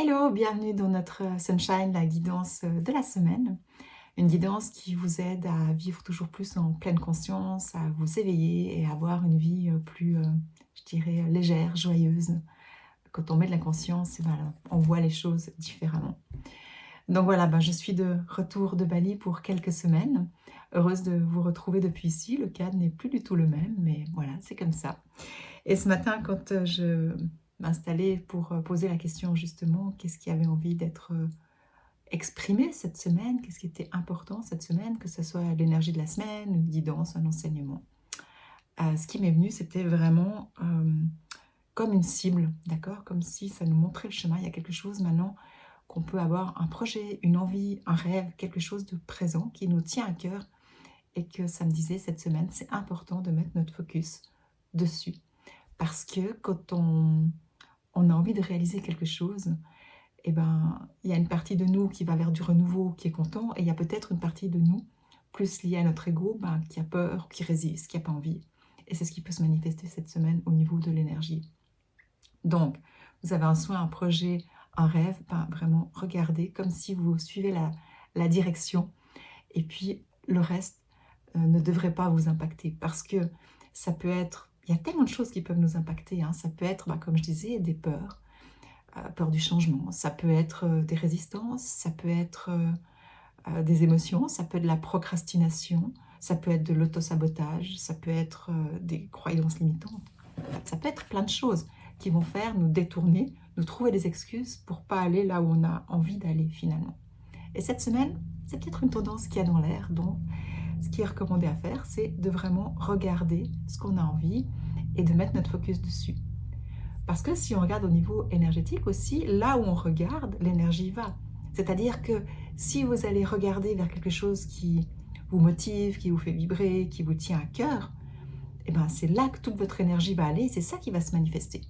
Hello, bienvenue dans notre Sunshine, la guidance de la semaine. Une guidance qui vous aide à vivre toujours plus en pleine conscience, à vous éveiller et à avoir une vie plus, je dirais, légère, joyeuse. Quand on met de la conscience, eh ben, on voit les choses différemment. Donc voilà, ben, je suis de retour de Bali pour quelques semaines. Heureuse de vous retrouver depuis ici. Le cadre n'est plus du tout le même, mais voilà, c'est comme ça. Et ce matin, quand je m'installais pour poser la question justement, qu'est-ce qui avait envie d'être exprimé cette semaine, qu'est-ce qui était important cette semaine, que ce soit l'énergie de la semaine, une guidance, un enseignement. Ce qui m'est venu, c'était vraiment comme une cible, d'accord? Comme si ça nous montrait le chemin. Il y a quelque chose maintenant qu'on peut avoir, un projet, une envie, un rêve, quelque chose de présent qui nous tient à cœur et que ça me disait cette semaine, c'est important de mettre notre focus dessus. Parce que quand on a envie de réaliser quelque chose, eh ben, il y a une partie de nous qui va vers du renouveau, qui est content, et il y a peut-être une partie de nous, plus liée à notre ego, ben, qui a peur, qui résiste, qui n'a pas envie. Et c'est ce qui peut se manifester cette semaine au niveau de l'énergie. Donc, vous avez un souhait, un projet, un rêve, ben, vraiment regardez comme si vous suivez la direction, et puis le reste ne devrait pas vous impacter, parce que ça peut être, il y a tellement de choses qui peuvent nous impacter, hein. Ça peut être, ben, comme je disais, des peurs, peur du changement, ça peut être des résistances, ça peut être des émotions, ça peut être de la procrastination, ça peut être de l'autosabotage, ça peut être des croyances limitantes, ça peut être plein de choses qui vont faire nous détourner, nous trouver des excuses pour pas aller là où on a envie d'aller finalement. Et cette semaine, c'est peut-être une tendance qu'il y a dans l'air, donc ce qui est recommandé à faire, c'est de vraiment regarder ce qu'on a envie et de mettre notre focus dessus. Parce que si on regarde au niveau énergétique aussi, là où on regarde, l'énergie va. C'est-à-dire que si vous allez regarder vers quelque chose qui vous motive, qui vous fait vibrer, qui vous tient à cœur, eh ben c'est là que toute votre énergie va aller, c'est ça qui va se manifester.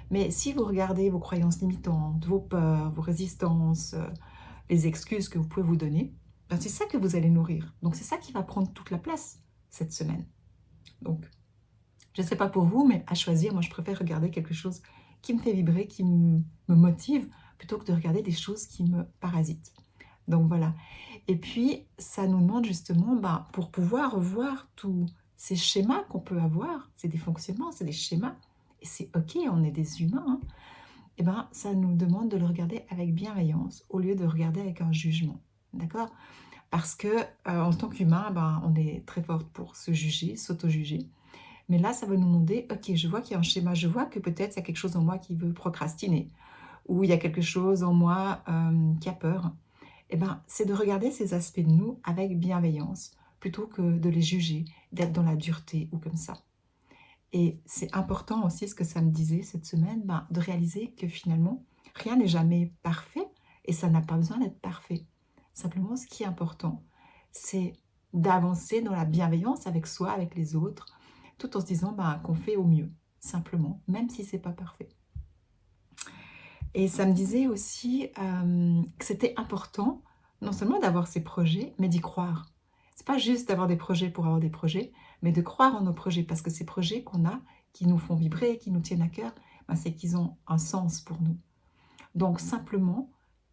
Mais si vous regardez vos croyances limitantes, vos peurs, vos résistances, les excuses que vous pouvez vous donner, ben c'est ça que vous allez nourrir. Donc c'est ça qui va prendre toute la place cette semaine. Donc je ne sais pas pour vous, mais à choisir, moi je préfère regarder quelque chose qui me fait vibrer, qui me motive, plutôt que de regarder des choses qui me parasitent. Donc voilà. Et puis, ça nous demande justement, bah, pour pouvoir voir tous ces schémas qu'on peut avoir, c'est des fonctionnements, c'est des schémas, et c'est ok, on est des humains, hein, et ben, ça nous demande de le regarder avec bienveillance, au lieu de regarder avec un jugement. D'accord? Parce que en tant qu'humain, ben, on est très forte pour se juger, s'auto-juger. Mais là, ça va nous demander, ok, je vois qu'il y a un schéma, je vois que peut-être il y a quelque chose en moi qui veut procrastiner, ou il y a quelque chose en moi qui a peur. Eh ben, c'est de regarder ces aspects de nous avec bienveillance, plutôt que de les juger, d'être dans la dureté ou comme ça. Et c'est important aussi, ce que ça me disait cette semaine, ben, de réaliser que finalement, rien n'est jamais parfait, et ça n'a pas besoin d'être parfait. Simplement, ce qui est important, c'est d'avancer dans la bienveillance avec soi, avec les autres, tout en se disant ben, qu'on fait au mieux, simplement, même si c'est pas parfait. Et ça me disait aussi que c'était important, non seulement d'avoir ces projets, mais d'y croire. C'est pas juste d'avoir des projets pour avoir des projets, mais de croire en nos projets, parce que ces projets qu'on a, qui nous font vibrer, qui nous tiennent à cœur, ben, c'est qu'ils ont un sens pour nous. Donc simplement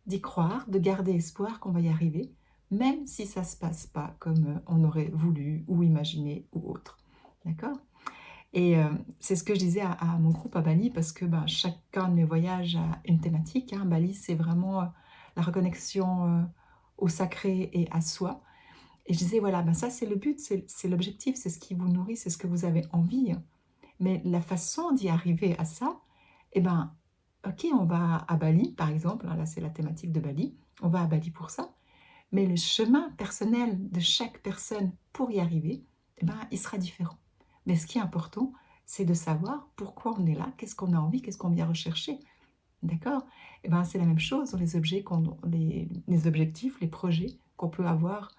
d'y croire, de garder espoir qu'on va y arriver, même si ça ne se passe pas comme on aurait voulu ou imaginé ou autre. D'accord? Et c'est ce que je disais à mon groupe à Bali, parce que ben, chacun de mes voyages a une thématique, hein. Bali, c'est vraiment la reconnexion au sacré et à soi. Et je disais, voilà, ben ça c'est le but, c'est l'objectif, c'est ce qui vous nourrit, c'est ce que vous avez envie. Mais la façon d'y arriver à ça, eh ben, ok, on va à Bali, par exemple, hein, là c'est la thématique de Bali, on va à Bali pour ça, mais le chemin personnel de chaque personne pour y arriver, eh ben, il sera différent. Mais ce qui est important, c'est de savoir pourquoi on est là, qu'est-ce qu'on a envie, qu'est-ce qu'on vient rechercher. D'accord? Eh ben, c'est la même chose dans les objets, les objectifs, les projets qu'on peut avoir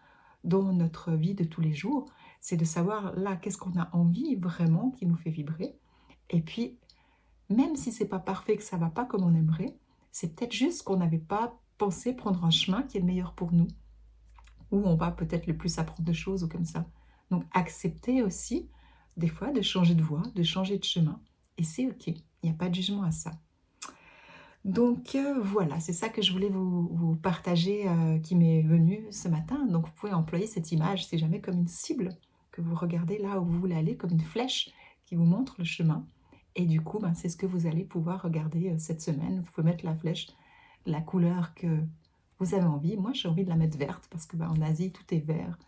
dans notre vie de tous les jours. C'est de savoir là, qu'est-ce qu'on a envie vraiment qui nous fait vibrer. Et puis, même si c'est pas parfait, que ça va pas comme on aimerait, c'est peut-être juste qu'on n'avait pas pensé prendre un chemin qui est le meilleur pour nous, où on va peut-être le plus apprendre de choses ou comme ça. Donc accepter aussi, des fois, de changer de voie, de changer de chemin. Et c'est ok, il n'y a pas de jugement à ça. Donc voilà, c'est ça que je voulais vous partager, qui m'est venu ce matin. Donc vous pouvez employer cette image, c'est jamais comme une cible que vous regardez là où vous voulez aller, comme une flèche qui vous montre le chemin. Et du coup, ben, c'est ce que vous allez pouvoir regarder cette semaine. Vous pouvez mettre la flèche, la couleur que vous avez envie. Moi, j'ai envie de la mettre verte parce que ben, en Asie, tout est vert.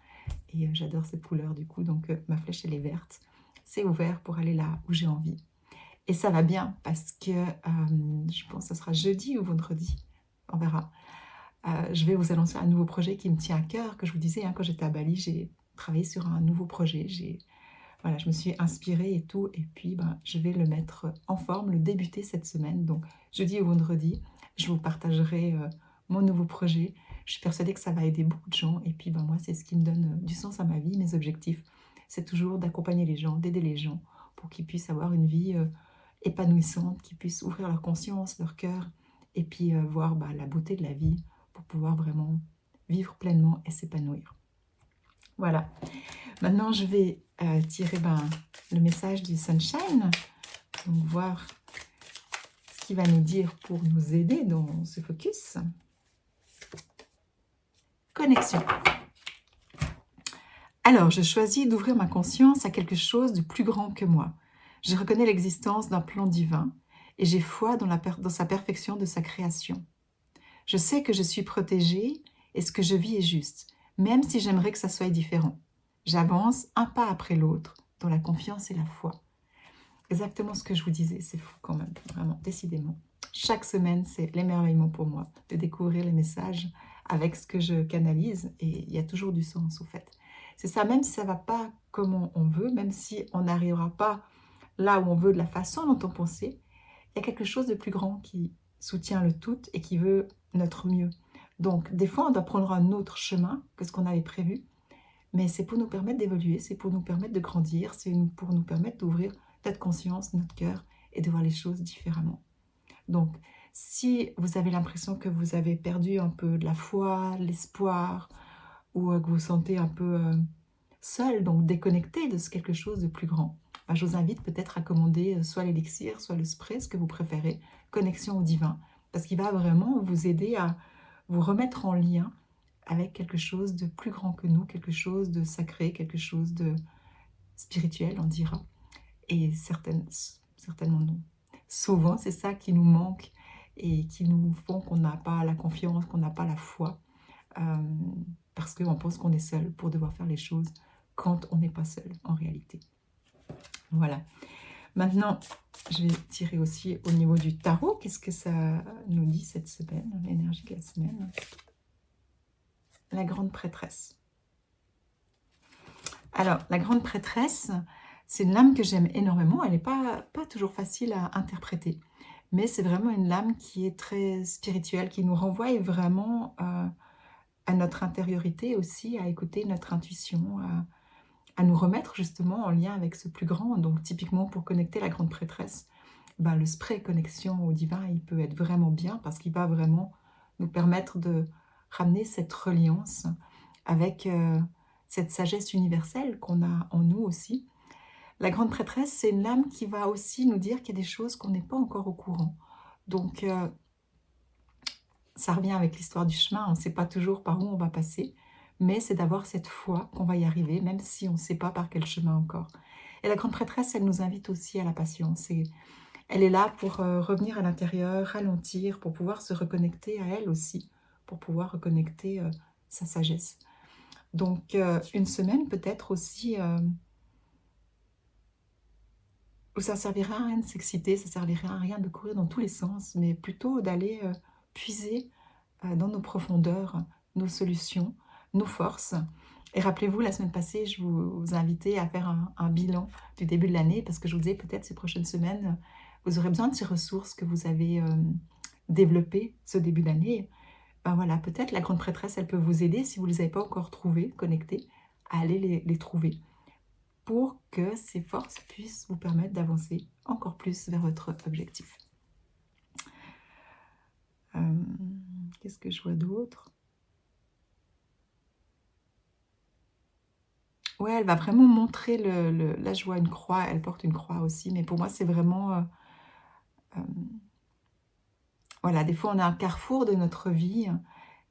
Et j'adore cette couleur du coup. Donc ma flèche, elle est verte. C'est ouvert pour aller là où j'ai envie. Et ça va bien parce que je pense que ce sera jeudi ou vendredi, on verra. Je vais vous annoncer un nouveau projet qui me tient à cœur, que je vous disais, hein, quand j'étais à Bali, j'ai travaillé sur un nouveau projet. Voilà, je me suis inspirée et tout, et puis ben, je vais le mettre en forme, le débuter cette semaine. Donc jeudi ou vendredi, je vous partagerai mon nouveau projet. Je suis persuadée que ça va aider beaucoup de gens, et puis ben, moi, c'est ce qui me donne du sens à ma vie, mes objectifs. C'est toujours d'accompagner les gens, d'aider les gens, pour qu'ils puissent avoir une vie épanouissantes, qui puissent ouvrir leur conscience, leur cœur, et puis voir bah, la beauté de la vie pour pouvoir vraiment vivre pleinement et s'épanouir. Voilà. Maintenant, je vais tirer le message du Sunshine, donc voir ce qu'il va nous dire pour nous aider dans ce focus. Connexion. Alors, je choisis d'ouvrir ma conscience à quelque chose de plus grand que moi. Je reconnais l'existence d'un plan divin et j'ai foi dans sa perfection de sa création. Je sais que je suis protégée et ce que je vis est juste, même si j'aimerais que ça soit différent. J'avance un pas après l'autre dans la confiance et la foi. Exactement ce que je vous disais, c'est fou quand même, vraiment, décidément. Chaque semaine, c'est l'émerveillement pour moi de découvrir les messages avec ce que je canalise et il y a toujours du sens au fait. C'est ça, même si ça ne va pas comme on veut, même si on n'arrivera pas là où on veut de la façon dont on pensait, il y a quelque chose de plus grand qui soutient le tout et qui veut notre mieux. Donc, des fois, on doit prendre un autre chemin que ce qu'on avait prévu, mais c'est pour nous permettre d'évoluer, c'est pour nous permettre de grandir, c'est pour nous permettre d'ouvrir notre conscience, notre cœur et de voir les choses différemment. Donc, si vous avez l'impression que vous avez perdu un peu de la foi, l'espoir, ou que vous vous sentez un peu seul, donc déconnecté de quelque chose de plus grand, je vous invite peut-être à commander soit l'élixir, soit le spray, ce que vous préférez, connexion au divin, parce qu'il va vraiment vous aider à vous remettre en lien avec quelque chose de plus grand que nous, quelque chose de sacré, quelque chose de spirituel, on dira, et certainement non. Souvent, c'est ça qui nous manque et qui nous font qu'on n'a pas la confiance, qu'on n'a pas la foi, parce qu'on pense qu'on est seul pour devoir faire les choses quand on n'est pas seul en réalité. Voilà. Maintenant, je vais tirer aussi au niveau du tarot. Qu'est-ce que ça nous dit cette semaine, l'énergie de la semaine? La grande prêtresse. Alors, la grande prêtresse, c'est une lame que j'aime énormément. Elle n'est pas toujours facile à interpréter. Mais c'est vraiment une lame qui est très spirituelle, qui nous renvoie vraiment à notre intériorité aussi, à écouter notre intuition, à nous remettre justement en lien avec ce plus grand. Donc typiquement pour connecter la grande prêtresse, le spray connexion au divin, il peut être vraiment bien parce qu'il va vraiment nous permettre de ramener cette reliance avec cette sagesse universelle qu'on a en nous aussi. La grande prêtresse, c'est une lame qui va aussi nous dire qu'il y a des choses qu'on n'est pas encore au courant. Donc ça revient avec l'histoire du chemin, on ne sait pas toujours par où on va passer, mais c'est d'avoir cette foi qu'on va y arriver, même si on ne sait pas par quel chemin encore. Et la grande prêtresse, elle nous invite aussi à la patience. Et elle est là pour revenir à l'intérieur, ralentir, pour pouvoir se reconnecter à elle aussi, pour pouvoir reconnecter sa sagesse. Donc, une semaine peut-être aussi où ça ne servirait à rien de s'exciter, ça ne servirait à rien de courir dans tous les sens, mais plutôt d'aller puiser dans nos profondeurs, nos solutions, nos forces. Et rappelez-vous, la semaine passée, je vous invitais à faire un bilan du début de l'année, parce que je vous disais, peut-être ces prochaines semaines, vous aurez besoin de ces ressources que vous avez développées ce début d'année. Voilà, peut-être la grande prêtresse, elle peut vous aider, si vous ne les avez pas encore trouvées, connectées, à aller les trouver, pour que ces forces puissent vous permettre d'avancer encore plus vers votre objectif. Qu'est-ce que je vois d'autre? Ouais, elle va vraiment montrer là, je vois une croix, elle porte une croix aussi, mais pour moi, c'est vraiment Voilà, des fois, on a un carrefour de notre vie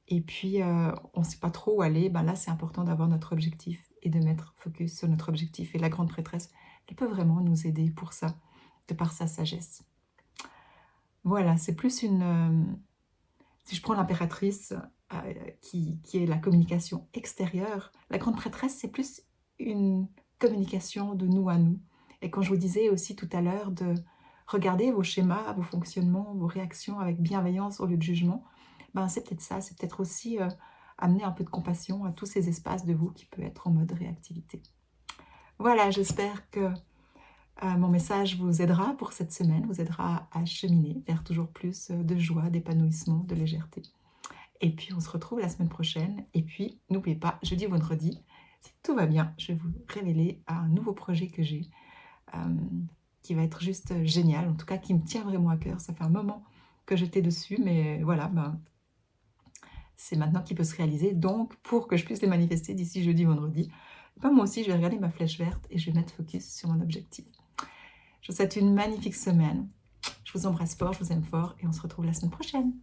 et puis, on ne sait pas trop où aller. Ben là, c'est important d'avoir notre objectif et de mettre focus sur notre objectif et la grande prêtresse, elle peut vraiment nous aider pour ça, de par sa sagesse. Voilà, c'est plus une, si je prends l'impératrice, qui est la communication extérieure, la grande prêtresse, c'est plus une communication de nous à nous. Et quand je vous disais aussi tout à l'heure de regarder vos schémas, vos fonctionnements, vos réactions avec bienveillance au lieu de jugement, ben, c'est peut-être ça, c'est peut-être aussi, amener un peu de compassion à tous ces espaces de vous qui peuvent être en mode réactivité. Voilà, j'espère que, mon message vous aidera pour cette semaine, vous aidera à cheminer vers toujours plus, de joie, d'épanouissement, de légèreté. Et puis on se retrouve la semaine prochaine. Et puis n'oubliez pas, jeudi, vendredi, si tout va bien, je vais vous révéler un nouveau projet que j'ai, qui va être juste génial, en tout cas qui me tient vraiment à cœur. Ça fait un moment que j'étais dessus, mais voilà, ben, c'est maintenant qu'il peut se réaliser. Donc pour que je puisse les manifester d'ici jeudi, vendredi, ben, moi aussi je vais regarder ma flèche verte et je vais mettre focus sur mon objectif. Je vous souhaite une magnifique semaine. Je vous embrasse fort, je vous aime fort et on se retrouve la semaine prochaine.